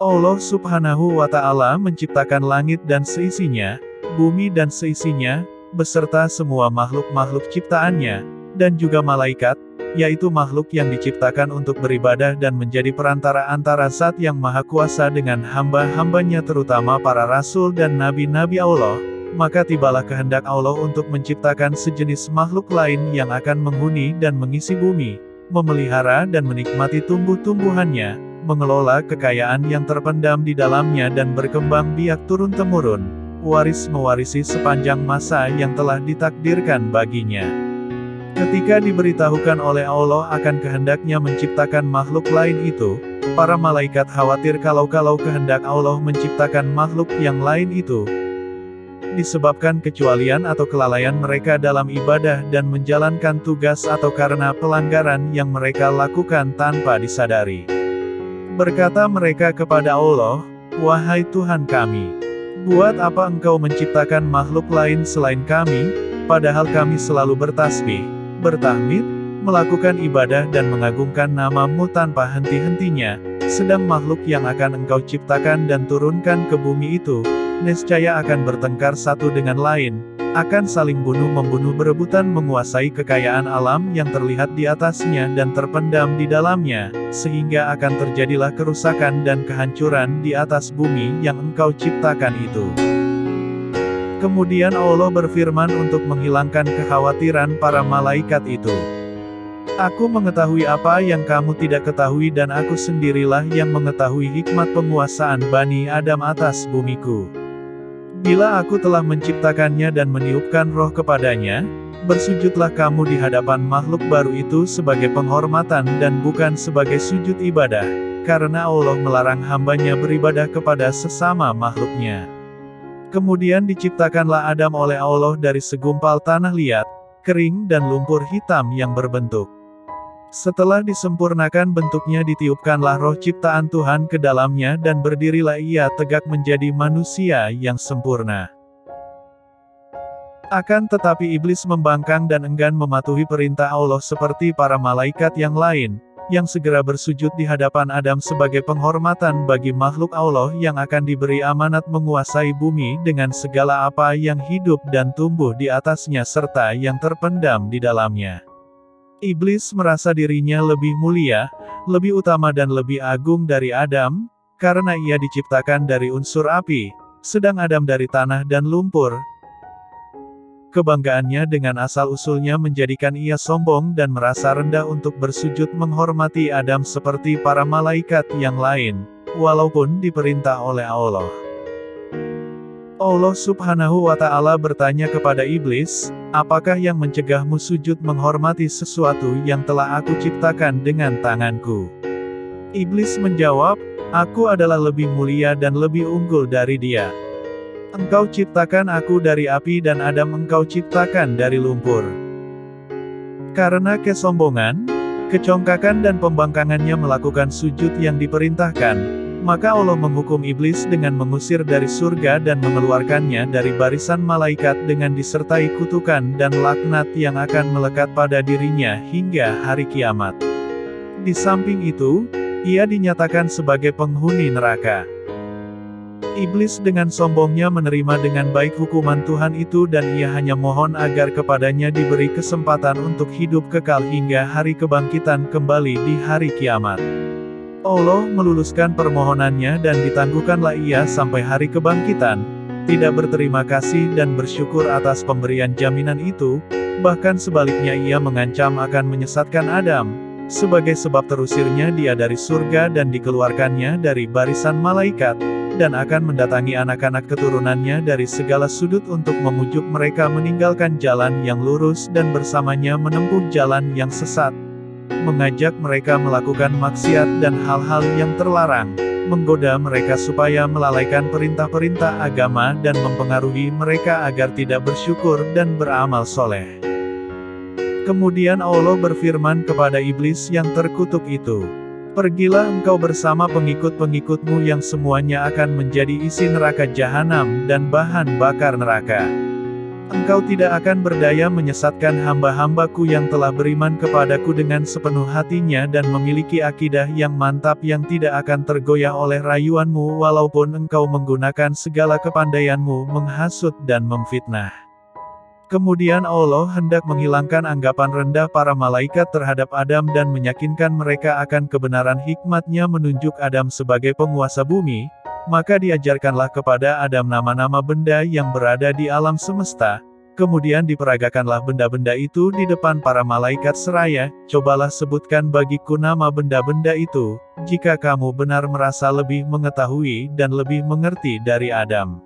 Allah Subhanahu wa Ta'ala menciptakan langit dan seisinya, bumi dan seisinya, beserta semua makhluk-makhluk ciptaannya, dan juga malaikat, yaitu makhluk yang diciptakan untuk beribadah dan menjadi perantara antara Zat yang Maha Kuasa dengan hamba-hambanya terutama para rasul dan nabi-nabi Allah. Maka tibalah kehendak Allah untuk menciptakan sejenis makhluk lain yang akan menghuni dan mengisi bumi, memelihara dan menikmati tumbuh-tumbuhannya, mengelola kekayaan yang terpendam di dalamnya dan berkembang biak turun-temurun, waris-mewarisi sepanjang masa yang telah ditakdirkan baginya. Ketika diberitahukan oleh Allah akan kehendaknya menciptakan makhluk lain itu, para malaikat khawatir kalau kehendak Allah menciptakan makhluk yang lain itu, disebabkan kecualian atau kelalaian mereka dalam ibadah dan menjalankan tugas atau karena pelanggaran yang mereka lakukan tanpa disadari. Berkata mereka kepada Allah, "Wahai Tuhan kami, buat apa Engkau menciptakan makhluk lain selain kami, padahal kami selalu bertasbih, bertahmid, melakukan ibadah dan mengagungkan nama-Mu tanpa henti-hentinya, sedang makhluk yang akan Engkau ciptakan dan turunkan ke bumi itu, niscaya akan bertengkar satu dengan lain, akan saling bunuh-membunuh berebutan menguasai kekayaan alam yang terlihat di atasnya dan terpendam di dalamnya, sehingga akan terjadilah kerusakan dan kehancuran di atas bumi yang Engkau ciptakan itu." Kemudian Allah berfirman untuk menghilangkan kekhawatiran para malaikat itu. "Aku mengetahui apa yang kamu tidak ketahui dan aku sendirilah yang mengetahui hikmat penguasaan Bani Adam atas bumiku. Bila aku telah menciptakannya dan meniupkan roh kepadanya, bersujudlah kamu di hadapan makhluk baru itu sebagai penghormatan dan bukan sebagai sujud ibadah, karena Allah melarang hambanya beribadah kepada sesama makhluknya." Kemudian diciptakanlah Adam oleh Allah dari segumpal tanah liat, kering dan lumpur hitam yang berbentuk. Setelah disempurnakan bentuknya ditiupkanlah roh ciptaan Tuhan ke dalamnya dan berdirilah ia tegak menjadi manusia yang sempurna. Akan tetapi iblis membangkang dan enggan mematuhi perintah Allah seperti para malaikat yang lain, yang segera bersujud di hadapan Adam sebagai penghormatan bagi makhluk Allah yang akan diberi amanat menguasai bumi dengan segala apa yang hidup dan tumbuh di atasnya serta yang terpendam di dalamnya. Iblis merasa dirinya lebih mulia, lebih utama dan lebih agung dari Adam, karena ia diciptakan dari unsur api, sedang Adam dari tanah dan lumpur. Kebanggaannya dengan asal-usulnya menjadikan ia sombong dan merasa rendah untuk bersujud menghormati Adam seperti para malaikat yang lain, walaupun diperintah oleh Allah. Allah Subhanahu wa Ta'ala bertanya kepada iblis, "Apakah yang mencegahmu sujud menghormati sesuatu yang telah aku ciptakan dengan tanganku?" Iblis menjawab, "Aku adalah lebih mulia dan lebih unggul dari dia. Engkau ciptakan aku dari api dan Adam Engkau ciptakan dari lumpur." Karena kesombongan, kecongkakan dan pembangkangannya melakukan sujud yang diperintahkan, maka Allah menghukum iblis dengan mengusir dari surga dan mengeluarkannya dari barisan malaikat dengan disertai kutukan dan laknat yang akan melekat pada dirinya hingga hari kiamat. Di samping itu, ia dinyatakan sebagai penghuni neraka. Iblis dengan sombongnya menerima dengan baik hukuman Tuhan itu dan ia hanya mohon agar kepadanya diberi kesempatan untuk hidup kekal hingga hari kebangkitan kembali di hari kiamat. Allah meluluskan permohonannya dan ditangguhkanlah ia sampai hari kebangkitan, tidak berterima kasih dan bersyukur atas pemberian jaminan itu, bahkan sebaliknya ia mengancam akan menyesatkan Adam, sebagai sebab terusirnya dia dari surga dan dikeluarkannya dari barisan malaikat, dan akan mendatangi anak-anak keturunannya dari segala sudut untuk memujuk mereka meninggalkan jalan yang lurus dan bersamanya menempuh jalan yang sesat, mengajak mereka melakukan maksiat dan hal-hal yang terlarang, menggoda mereka supaya melalaikan perintah-perintah agama dan mempengaruhi mereka agar tidak bersyukur dan beramal soleh. Kemudian Allah berfirman kepada iblis yang terkutuk itu, "Pergilah engkau bersama pengikut-pengikutmu yang semuanya akan menjadi isi neraka jahanam dan bahan bakar neraka. Engkau tidak akan berdaya menyesatkan hamba-hambaku yang telah beriman kepadaku dengan sepenuh hatinya dan memiliki akidah yang mantap yang tidak akan tergoyah oleh rayuanmu walaupun engkau menggunakan segala kepandaianmu menghasut dan memfitnah. Kemudian Allah hendak menghilangkan anggapan rendah para malaikat terhadap Adam dan meyakinkan mereka akan kebenaran hikmat-Nya menunjuk Adam sebagai penguasa bumi, maka diajarkanlah kepada Adam nama-nama benda yang berada di alam semesta, kemudian diperagakanlah benda-benda itu di depan para malaikat seraya, cobalah sebutkan bagiku nama benda-benda itu, jika kamu benar merasa lebih mengetahui dan lebih mengerti dari Adam.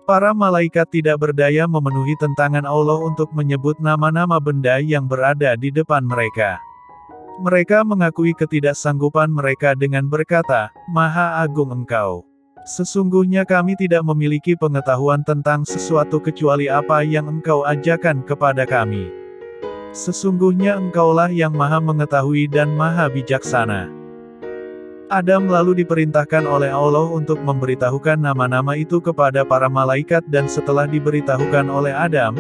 Para malaikat tidak berdaya memenuhi tentangan Allah untuk menyebut nama-nama benda yang berada di depan mereka. Mereka mengakui ketidaksanggupan mereka dengan berkata, "Maha Agung Engkau. Sesungguhnya kami tidak memiliki pengetahuan tentang sesuatu kecuali apa yang Engkau ajarkan kepada kami. Sesungguhnya Engkaulah yang Maha Mengetahui dan Maha Bijaksana." Adam lalu diperintahkan oleh Allah untuk memberitahukan nama-nama itu kepada para malaikat dan setelah diberitahukan oleh Adam,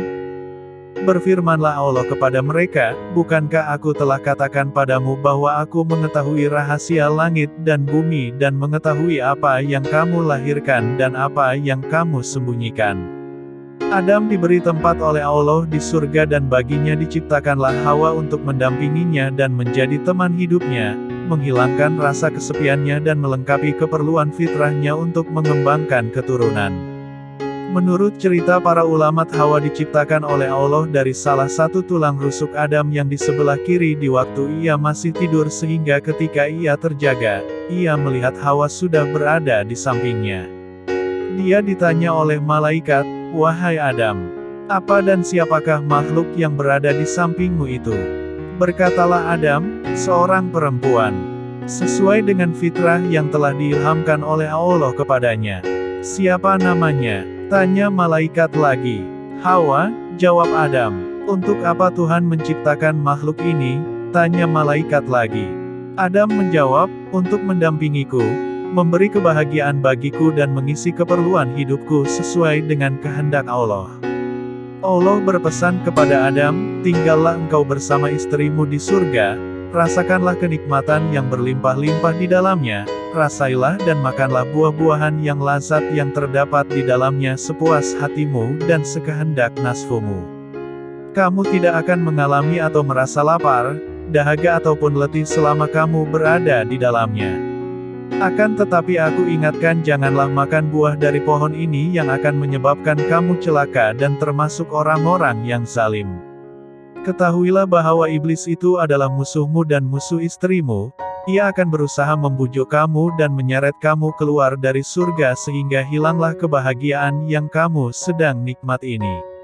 berfirmanlah Allah kepada mereka, "Bukankah aku telah katakan padamu bahwa aku mengetahui rahasia langit dan bumi dan mengetahui apa yang kamu lahirkan dan apa yang kamu sembunyikan?" Adam diberi tempat oleh Allah di surga dan baginya diciptakanlah Hawa untuk mendampinginya dan menjadi teman hidupnya, menghilangkan rasa kesepiannya dan melengkapi keperluan fitrahnya untuk mengembangkan keturunan. Menurut cerita para ulama, Hawa diciptakan oleh Allah dari salah satu tulang rusuk Adam yang di sebelah kiri di waktu ia masih tidur sehingga ketika ia terjaga, ia melihat Hawa sudah berada di sampingnya. Dia ditanya oleh malaikat, "Wahai Adam, apa dan siapakah makhluk yang berada di sampingmu itu?" Berkatalah Adam, "Seorang perempuan. Sesuai dengan fitrah yang telah diilhamkan oleh Allah kepadanya." "Siapa namanya?" tanya malaikat lagi. "Hawa," jawab Adam. "Untuk apa Tuhan menciptakan makhluk ini?" tanya malaikat lagi. Adam menjawab, "Untuk mendampingiku, memberi kebahagiaan bagiku dan mengisi keperluan hidupku sesuai dengan kehendak Allah." Allah berpesan kepada Adam, "Tinggallah engkau bersama istrimu di surga, rasakanlah kenikmatan yang berlimpah-limpah di dalamnya, rasailah dan makanlah buah-buahan yang lazat yang terdapat di dalamnya sepuas hatimu dan sekehendak nafsumu. Kamu tidak akan mengalami atau merasa lapar, dahaga ataupun letih selama kamu berada di dalamnya. Akan tetapi aku ingatkan, janganlah makan buah dari pohon ini yang akan menyebabkan kamu celaka dan termasuk orang-orang yang zalim. Ketahuilah bahwa iblis itu adalah musuhmu dan musuh istrimu, ia akan berusaha membujuk kamu dan menyeret kamu keluar dari surga sehingga hilanglah kebahagiaan yang kamu sedang nikmat ini."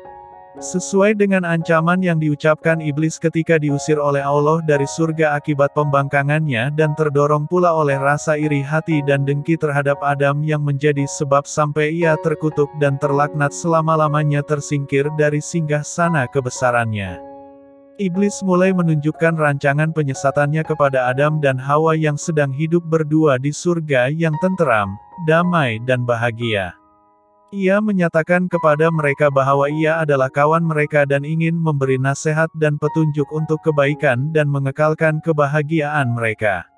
Sesuai dengan ancaman yang diucapkan iblis ketika diusir oleh Allah dari surga akibat pembangkangannya dan terdorong pula oleh rasa iri hati dan dengki terhadap Adam yang menjadi sebab sampai ia terkutuk dan terlaknat selama-lamanya tersingkir dari singgahsana kebesarannya. Iblis mulai menunjukkan rancangan penyesatannya kepada Adam dan Hawa yang sedang hidup berdua di surga yang tenteram, damai dan bahagia. Ia menyatakan kepada mereka bahwa ia adalah kawan mereka dan ingin memberi nasihat dan petunjuk untuk kebaikan dan mengekalkan kebahagiaan mereka.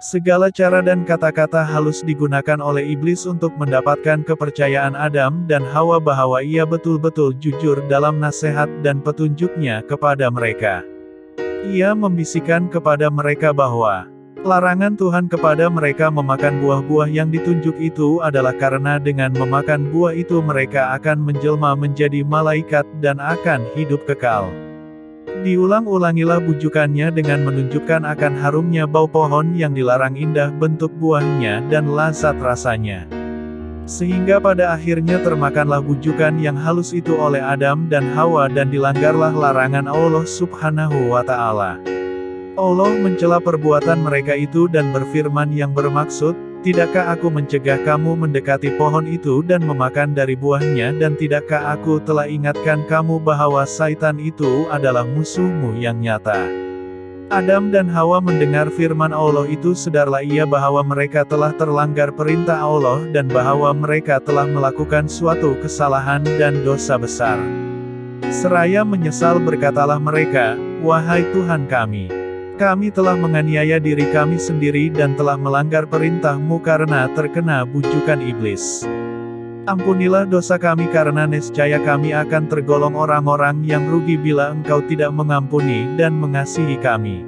Segala cara dan kata-kata halus digunakan oleh iblis untuk mendapatkan kepercayaan Adam dan Hawa bahwa ia betul-betul jujur dalam nasihat dan petunjuknya kepada mereka. Ia membisikkan kepada mereka bahwa larangan Tuhan kepada mereka memakan buah-buah yang ditunjuk itu adalah karena dengan memakan buah itu mereka akan menjelma menjadi malaikat dan akan hidup kekal. Diulang-ulangilah bujukannya dengan menunjukkan akan harumnya bau pohon yang dilarang, indah bentuk buahnya dan lazat rasanya. Sehingga pada akhirnya termakanlah bujukan yang halus itu oleh Adam dan Hawa dan dilanggarlah larangan Allah Subhanahu wa Ta'ala. Allah mencela perbuatan mereka itu dan berfirman yang bermaksud, "Tidakkah aku mencegah kamu mendekati pohon itu dan memakan dari buahnya, dan tidakkah aku telah ingatkan kamu bahwa Syaitan itu adalah musuhmu yang nyata?" Adam dan Hawa mendengar firman Allah itu, sadarlah ia bahwa mereka telah terlanggar perintah Allah dan bahwa mereka telah melakukan suatu kesalahan dan dosa besar. Seraya menyesal berkatalah mereka, "Wahai Tuhan kami, kami telah menganiaya diri kami sendiri dan telah melanggar perintah-Mu karena terkena bujukan iblis. Ampunilah dosa kami karena niscaya kami akan tergolong orang-orang yang rugi bila Engkau tidak mengampuni dan mengasihi kami."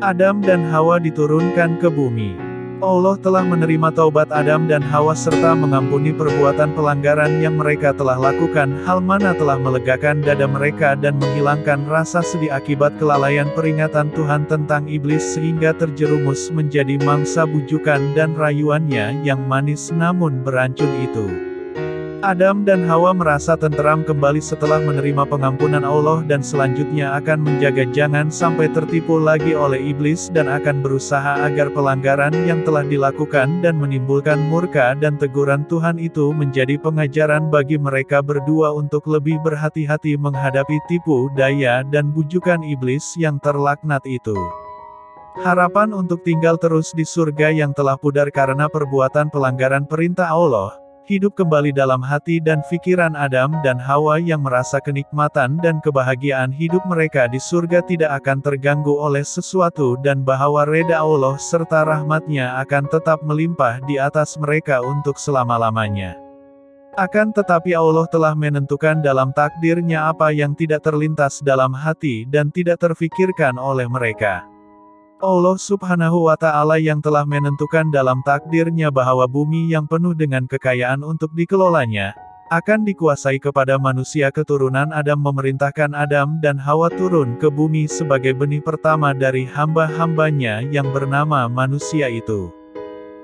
Adam dan Hawa diturunkan ke bumi. Allah telah menerima taubat Adam dan Hawa serta mengampuni perbuatan pelanggaran yang mereka telah lakukan, hal mana telah melegakan dada mereka dan menghilangkan rasa sedih akibat kelalaian peringatan Tuhan tentang iblis sehingga terjerumus menjadi mangsa bujukan dan rayuannya yang manis namun beracun itu. Adam dan Hawa merasa tenteram kembali setelah menerima pengampunan Allah dan selanjutnya akan menjaga jangan sampai tertipu lagi oleh iblis dan akan berusaha agar pelanggaran yang telah dilakukan dan menimbulkan murka dan teguran Tuhan itu menjadi pengajaran bagi mereka berdua untuk lebih berhati-hati menghadapi tipu daya dan bujukan iblis yang terlaknat itu. Harapan untuk tinggal terus di surga yang telah pudar karena perbuatan pelanggaran perintah Allah, hidup kembali dalam hati dan pikiran Adam dan Hawa yang merasa kenikmatan dan kebahagiaan hidup mereka di surga tidak akan terganggu oleh sesuatu dan bahwa reda Allah serta rahmat-Nya akan tetap melimpah di atas mereka untuk selama-lamanya. Akan tetapi Allah telah menentukan dalam takdir-Nya apa yang tidak terlintas dalam hati dan tidak terfikirkan oleh mereka. Allah Subhanahu wa Ta'ala yang telah menentukan dalam takdir-Nya bahwa bumi yang penuh dengan kekayaan untuk dikelolanya, akan dikuasai kepada manusia keturunan Adam memerintahkan Adam dan Hawa turun ke bumi sebagai benih pertama dari hamba-hambanya yang bernama manusia itu.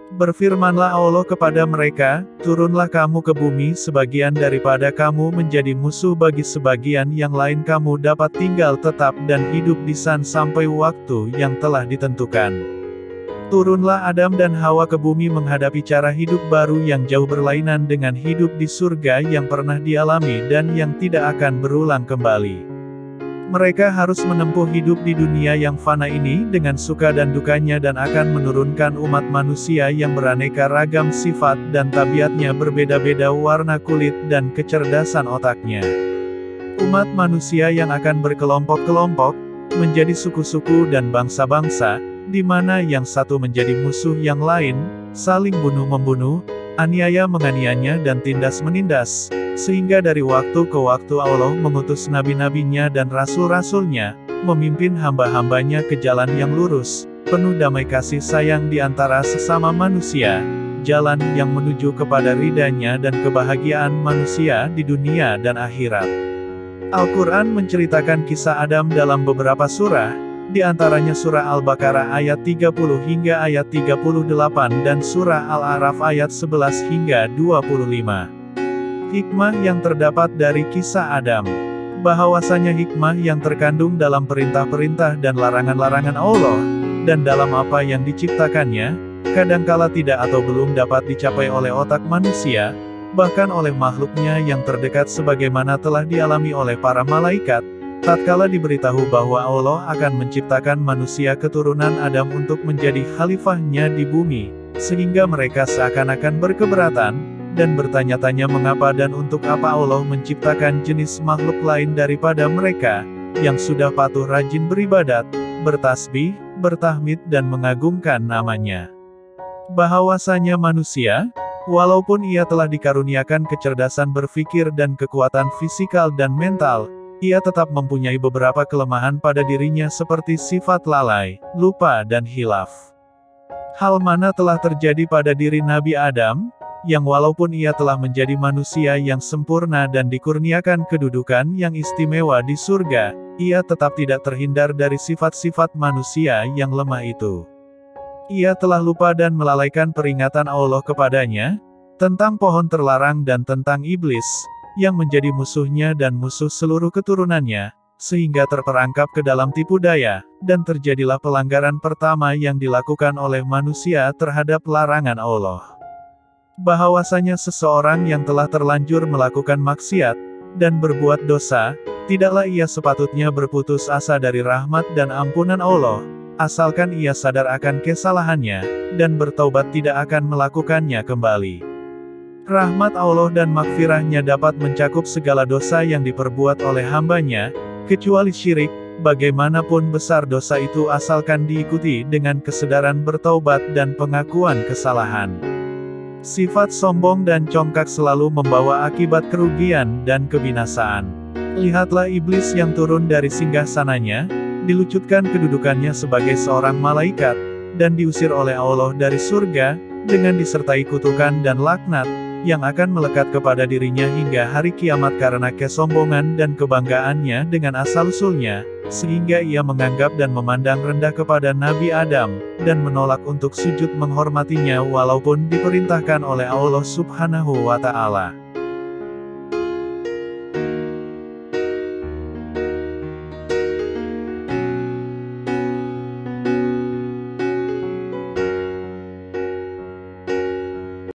Berfirmanlah Allah kepada mereka, "Turunlah kamu ke bumi sebagian daripada kamu menjadi musuh bagi sebagian yang lain kamu dapat tinggal tetap dan hidup di sana sampai waktu yang telah ditentukan." Turunlah Adam dan Hawa ke bumi menghadapi cara hidup baru yang jauh berlainan dengan hidup di surga yang pernah dialami dan yang tidak akan berulang kembali. Mereka harus menempuh hidup di dunia yang fana ini dengan suka dan dukanya dan akan menurunkan umat manusia yang beraneka ragam sifat dan tabiatnya berbeda-beda warna kulit dan kecerdasan otaknya. Umat manusia yang akan berkelompok-kelompok, menjadi suku-suku dan bangsa-bangsa, di mana yang satu menjadi musuh yang lain, saling bunuh-membunuh, aniaya menganiayanya dan tindas menindas, sehingga dari waktu ke waktu Allah mengutus nabi-nabinya dan rasul-rasulnya, memimpin hamba-hambanya ke jalan yang lurus, penuh damai kasih sayang di antara sesama manusia, jalan yang menuju kepada ridha-Nya dan kebahagiaan manusia di dunia dan akhirat. Al-Quran menceritakan kisah Adam dalam beberapa surah, di antaranya surah Al-Baqarah ayat 30 hingga ayat 38 dan surah Al-A'raf ayat 11 hingga 25. Hikmah yang terdapat dari kisah Adam. Bahwasanya hikmah yang terkandung dalam perintah-perintah dan larangan-larangan Allah, dan dalam apa yang diciptakannya, kadangkala tidak atau belum dapat dicapai oleh otak manusia, bahkan oleh makhluknya yang terdekat sebagaimana telah dialami oleh para malaikat, tatkala diberitahu bahwa Allah akan menciptakan manusia keturunan Adam untuk menjadi khalifah-Nya di bumi, sehingga mereka seakan-akan berkeberatan, dan bertanya-tanya mengapa dan untuk apa Allah menciptakan jenis makhluk lain daripada mereka, yang sudah patuh rajin beribadat, bertasbih, bertahmid dan mengagungkan namanya. Bahwasanya manusia, walaupun ia telah dikaruniakan kecerdasan berpikir dan kekuatan fisikal dan mental, ia tetap mempunyai beberapa kelemahan pada dirinya seperti sifat lalai, lupa dan hilaf. Hal mana telah terjadi pada diri Nabi Adam, yang walaupun ia telah menjadi manusia yang sempurna dan dikurniakan kedudukan yang istimewa di surga, ia tetap tidak terhindar dari sifat-sifat manusia yang lemah itu. Ia telah lupa dan melalaikan peringatan Allah kepadanya, tentang pohon terlarang dan tentang iblis, yang menjadi musuhnya dan musuh seluruh keturunannya, sehingga terperangkap ke dalam tipu daya, dan terjadilah pelanggaran pertama yang dilakukan oleh manusia terhadap larangan Allah. Bahwasanya seseorang yang telah terlanjur melakukan maksiat, dan berbuat dosa, tidaklah ia sepatutnya berputus asa dari rahmat dan ampunan Allah, asalkan ia sadar akan kesalahannya, dan bertaubat tidak akan melakukannya kembali. Rahmat Allah dan makfirahnya dapat mencakup segala dosa yang diperbuat oleh hambanya, kecuali syirik, bagaimanapun besar dosa itu asalkan diikuti dengan kesadaran bertaubat dan pengakuan kesalahan. Sifat sombong dan congkak selalu membawa akibat kerugian dan kebinasaan. Lihatlah iblis yang turun dari singgasananya, dilucutkan kedudukannya sebagai seorang malaikat, dan diusir oleh Allah dari surga, dengan disertai kutukan dan laknat, yang akan melekat kepada dirinya hingga hari kiamat karena kesombongan dan kebanggaannya dengan asal-usulnya, sehingga ia menganggap dan memandang rendah kepada Nabi Adam, dan menolak untuk sujud menghormatinya walaupun diperintahkan oleh Allah Subhanahu wa Ta'ala.